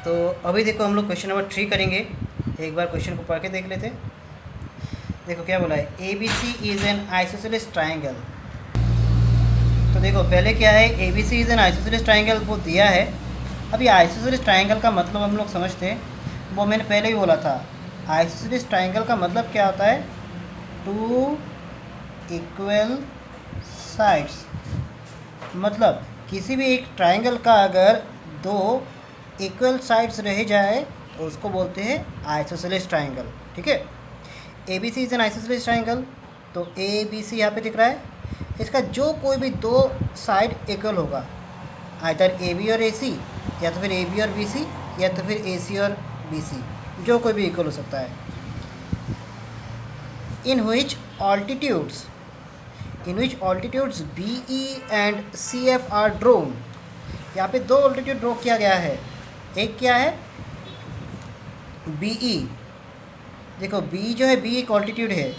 तो अभी देखो हम लोग क्वेश्चन नंबर 3 करेंगे। एक बार क्वेश्चन को पढ़ के देख लेते। देखो क्या बोला है, A B C is an isosceles triangle. तो देखो पहले क्या है, A B C is an isosceles triangle वो दिया है। अभी आइसोसेलेस ट्राइंगल का मतलब हम लोग समझते हैं, वो मैंने पहले ही बोला था। आइसोसेलेस ट्राइंगल का मतलब क्या होता है, टू इक्वल साइड्स। मतलब किसी भी एक ट्राइंगल का अगर दो इक्वल साइड्स रह जाए तो उसको बोलते हैं आइसोसेलेस ट्राइंगल। ठीक है, A B C is an isosceles triangle. तो ए बी सी यहाँ पे दिख रहा है, इसका जो कोई भी दो साइड इक्वल होगा, आइदर ए बी और ए सी, या तो फिर ए बी और बी सी, या तो फिर ए सी और बी सी, जो कोई भी इक्वल हो सकता है। In which altitudes B E and C F are drawn. यहाँ पे दो ऑल्टीट्यूड ड्रॉ किया गया है। एक क्या है, बी ई। देखो बी जो है, बी एक ऑल्टीट्यूड है।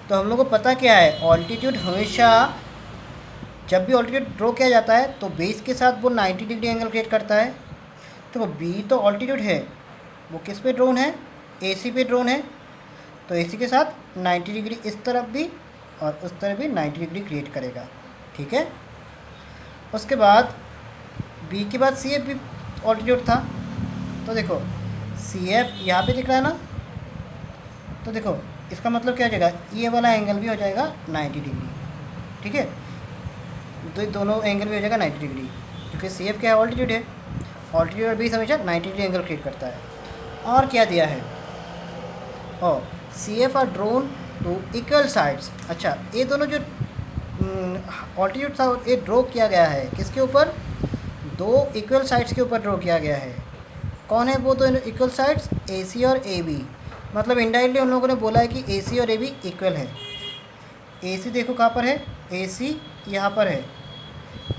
तो हम लोग को पता क्या है, ऑल्टीट्यूड हमेशा जब भी ऑल्टीट्यूड ड्रॉ किया जाता है तो बेस के साथ वो 90 डिग्री एंगल क्रिएट करता है। तो बी तो ऑल्टीट्यूड है, वो किस पे ड्रोन है, ए सी पे ड्रोन है। तो ए सी के साथ 90 डिग्री इस तरफ भी और उस तरफ भी 90 डिग्री क्रिएट करेगा। ठीक है, उसके बाद बी के बाद सी एफ भी ऑल्टीट्यूड था। तो देखो सी एफ यहाँ पे दिख रहा है ना, तो देखो इसका मतलब क्या हो जाएगा, ये वाला एंगल भी हो जाएगा 90 डिग्री। ठीक है, तो दोनों एंगल भी हो जाएगा 90 डिग्री, क्योंकि सी एफ क्या है, ऑल्टीट्यूड है। ऑल्टीट्यूड और बेस हमेशा 90 डिग्री एंगल क्रिएट करता है। और क्या दिया है, और C F are drawn to equal sides. अच्छा, ये दोनों जो ऑल्टीट्यूड था ये ड्रॉ किया गया है किसके ऊपर, दो इक्वल साइड्स के ऊपर ड्रॉ किया गया है। कौन है वो दो इक्वल साइड्स, ए सी और ए बी। मतलब इनडायरेक्टली उन लोगों ने बोला है कि ए सी और ए बी इक्वल है। ए सी देखो कहाँ पर है, ए सी यहाँ पर है,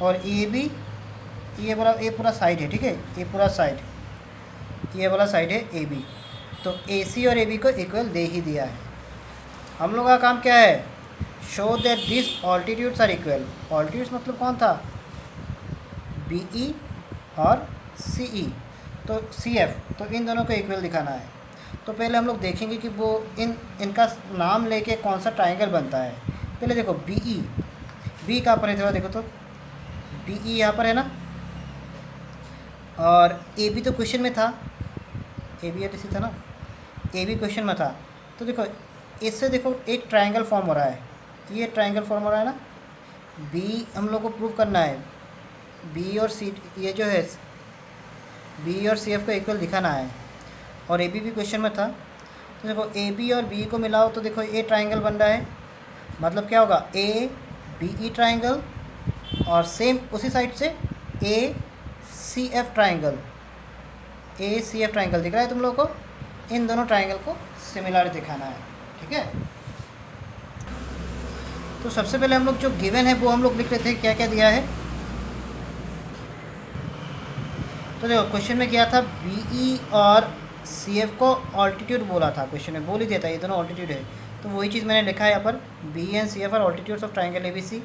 और ए बी ये पूरा साइड है। ठीक है, ये पूरा साइड, ये वाला साइड है ए बी। तो ए सी और ए बी को इक्वल दे ही दिया है। हम लोग का काम क्या है, show that this altitudes are equal. Altitudes मतलब कौन था, बी ई और सी ई, तो सी एफ, तो इन दोनों को इक्वल दिखाना है। तो पहले हम लोग देखेंगे कि वो इनका नाम लेके कौन सा ट्राइंगल बनता है। पहले देखो बी ई, बी कहाँ पर है, थोड़ा देखो तो बी ई यहाँ पर है ना, और ए बी तो क्वेश्चन में था, ए बी और सी था ना, ए बी क्वेश्चन में था। तो देखो इससे देखो एक ट्राइंगल फॉर्म हो रहा है, ये ट्राइंगल फॉर्म हो रहा है ना। बी हम लोग को प्रूव करना है, बी और सी, ये जो है बी और सी एफ को इक्वल दिखाना है, और ए बी भी क्वेश्चन में था। तो देखो ए बी और बी को मिलाओ तो देखो ए ट्राइंगल बन रहा है। मतलब क्या होगा, ए बी ई ट्राइंगल, और सेम उसी साइड से ए सी एफ ट्राइंगल, ए सी एफ ट्राइंगल दिख रहा है तुम लोग को। इन दोनों ट्राइंगल को सिमिलर दिखाना है। ठीक है, तो सबसे पहले हम लोग जो गिवन है वो हम लोग लिख लेते हैं, क्या क्या दिया है। तो देखो क्वेश्चन में क्या था, बी ई और सी एफ को ऑल्टीट्यूड बोला था, क्वेश्चन में बोल ही दिया था ये दोनों ऑल्टीट्यूड है। तो वही चीज़ मैंने लिखा है यहाँ पर, B and C F are altitudes of triangle A B C.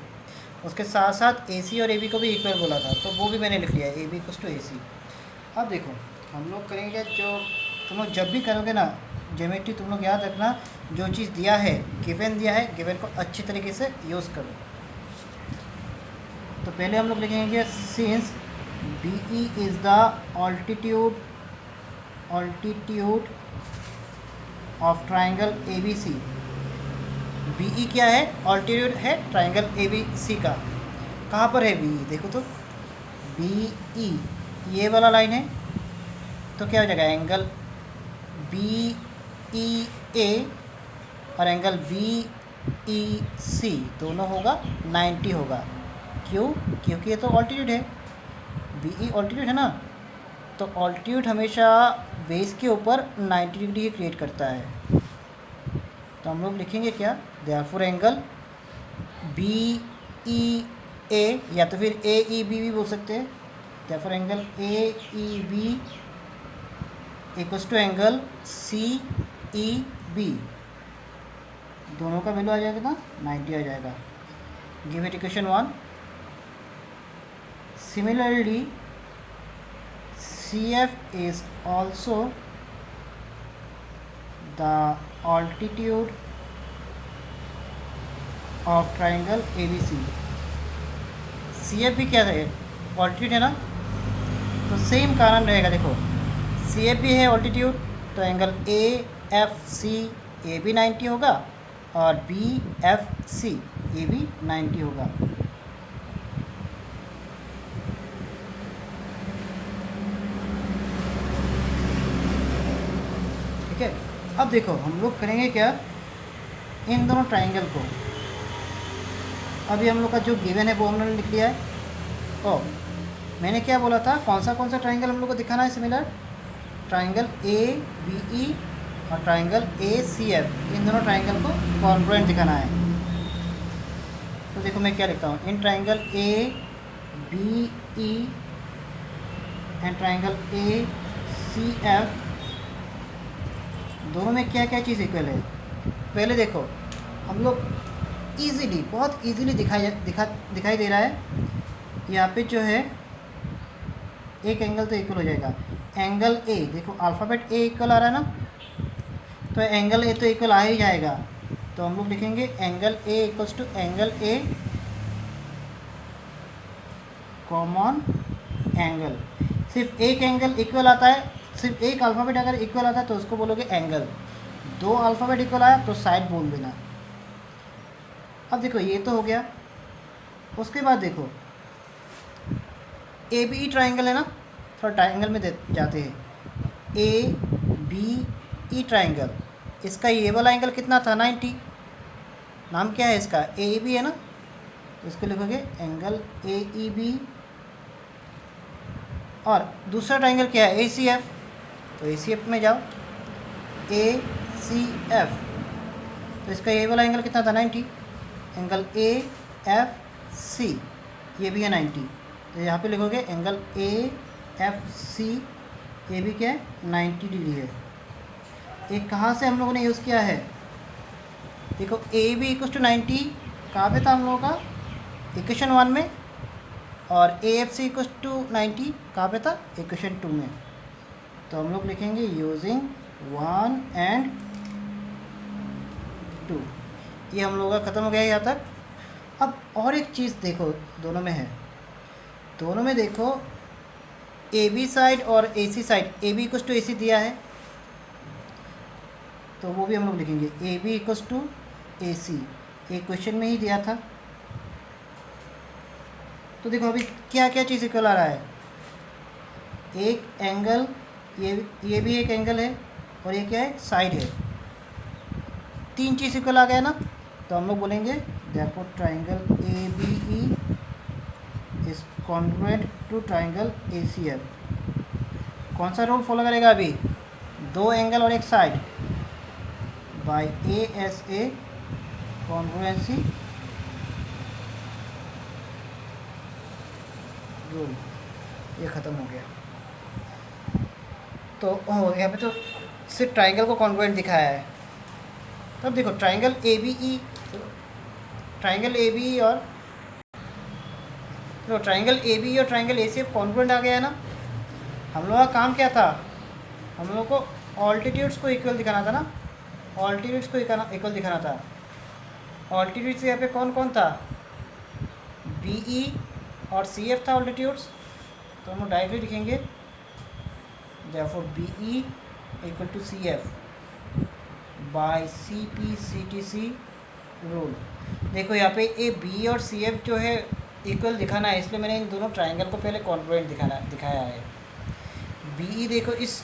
उसके साथ साथ ए सी और ए बी को भी इक्वल बोला था, तो वो भी मैंने लिख लिया है, ए बी इक्वल्स टू ए सी। अब देखो हम लोग करेंगे, जो तुम लोग जब भी करोगे ना ज्योमेट्री, तुम लोग याद रखना, जो चीज़ दिया है, गिवन दिया है, गिवन को अच्छी तरीके से यूज़ करो। तो पहले हम लोग लिखेंगे, since B E is the altitude of triangle A B C. B E क्या है, ऑल्टीट्यूड है ट्राइंगल ए बी सी का। कहाँ पर है बी ई, देखो तो बी ई ये वाला लाइन है, तो क्या हो जाएगा, एंगल बी ई ए और एंगल बी ई सी दोनों होगा 90 होगा। क्यों, क्योंकि ये तो ऑल्टीट्यूड है, बी ई ऑल्टीट्यूड है ना। तो ऑल्टीट्यूड हमेशा बेस के ऊपर 90 डिग्री ही क्रिएट करता है। तो हम लोग लिखेंगे क्या, देयरफॉर एंगल बी ई ए, या तो फिर ए ई बी भी बोल सकते हैं। Therefore angle A E B equals to angle C E B, दोनों का वैल्यू आ जाएगा ना 90 आ जाएगा। Give it equation 1। Similarly CF is also the altitude of triangle ABC। CF भी क्या है, ऑल्टीट्यूड है ना, तो सेम कारण रहेगा। देखो CF भी है ऑल्टीट्यूड, तो एंगल AFC ये भी 90 होगा और BFC ये भी 90 होगा। ठीक है, अब देखो हम लोग करेंगे क्या, इन दोनों ट्राइंगल को, अभी हम लोग का जो गिवन है वो हमने लिख लिया है। और मैंने क्या बोला था, कौन सा ट्राइंगल हम लोग को दिखाना है सिमिलर, ट्राइंगल ABE और ट्राइंगल ACF, इन दोनों ट्राइंगल को कॉन्ग्रुएंट दिखाना है। तो देखो मैं क्या लिखता हूँ, in triangle ABE and triangle ACF दोनों में क्या क्या चीज़ इक्वल है। पहले देखो हम लोग ईज़िली, बहुत ईज़िली दिखाई दे रहा है, यहाँ पे जो है एक एंगल तो इक्वल हो जाएगा, एंगल A, देखो अल्फ़ाबेट A इक्वल आ रहा है ना, तो एंगल A तो इक्वल आ ही जाएगा। तो हम लोग लिखेंगे angle A equals to angle A common angle. सिर्फ एक एंगल इक्वल आता है, सिर्फ एक अल्फ़ाबेट अगर इक्वल आता है तो उसको बोलोगे एंगल, दो अल्फ़ाबेट इक्वल आया तो साइड बोल देना। अब देखो ये तो हो गया, उसके बाद देखो ABE ट्राइंगल है ना, थोड़ा ट्राइंगल में जाते हैं, ABE ट्राइंगल, इसका ये वाला एंगल कितना था, 90। नाम क्या है इसका, AEB है ना, तो इसको लिखोगे एंगल AEB। और दूसरा ट्राइंगल क्या है, ACF, तो ACF में जाओ, ACF, तो इसका ये वाला एंगल कितना था, 90, एंगल AFC ये भी है 90, तो यहाँ पे लिखोगे एंगल AFC ये भी क्या है, 90 डिग्री है। एक कहाँ से हम लोगों ने यूज़ किया है, देखो AB इक्वल टू 90 कहाँ पे था हम लोगों का, इक्वेशन 1 में, और AFC इक्वल टू 90 कहाँ पे था, इक्वेशन 2 में। तो हम लोग लिखेंगे यूजिंग 1 एंड 2। ये हम लोगों का ख़त्म हो गया यहाँ तक। अब और एक चीज़ देखो दोनों में है, दोनं में देखो AB साइड और AC side, AB equal to AC दिया है तो वो भी हम लोग लिखेंगे AB इक्वल टू AC, एक क्वेश्चन में ही दिया था। तो देखो अभी क्या क्या चीज़ इक्वल आ रहा है, एक एंगल, ये भी एक एंगल है, और ये क्या है, साइड है, तीन चीज़ इक्वल आ गया ना, तो हम लोग बोलेंगे therefore triangle ABE is congruent to triangle ACF। कौन सा रूल फॉलो करेगा अभी, दो एंगल और एक side, by ASA congruency rule. ये ख़त्म हो गया। तो यहाँ पे तो सिर्फ ट्राइंगल को कॉन्ग्रुएंट दिखाया है। तब देखो ट्राइंगल ABE, ट्राइंगल ABE और तो ट्राइंगल ABE और ट्राइंगल ACF कॉन्ग्रुएंट आ गया है ना। हम लोगों का काम क्या था, हम लोगों को ऑल्टीट्यूड्स को इक्वल दिखाना था ना, ऑल्टीट्यूड्स को इक्वल दिखाना था। ऑल्टीट्यूड्स यहाँ पे कौन कौन था, BE और CF था ऑल्टीट्यूड्स, तो हम लोग डायरेक्टली लिखेंगे therefore BE equal to CF by CP/CTC rule. देखो यहाँ पे BE और CF जो है इक्वल दिखाना है, इसलिए मैंने इन दोनों ट्राइंगल को पहले कॉन्ग्रुएंट दिखाया है। BE देखो इस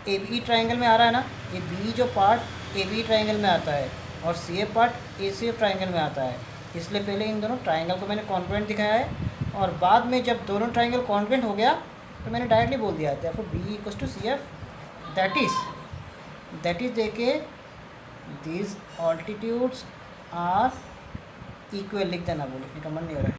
ABE ट्राइंगल में आ रहा है ना, ये BE जो पार्ट ABE ट्राइंगल में आता है और CF पार्ट ACF ट्राइंगल में आता है, इसलिए पहले इन दोनों ट्राइंगल को मैंने कॉन्ग्रुएंट दिखाया है। और बाद में जब दोनों ट्राइंगल कॉन्ग्रुएंट हो गया तो मैंने डायरेक्टली बोल दिया था BE equal to CF, that is देके दीज ऑल्टीट्यूड्स आर इक्वल। लिख देना, वो लिखने का मन नहीं हो रहा है।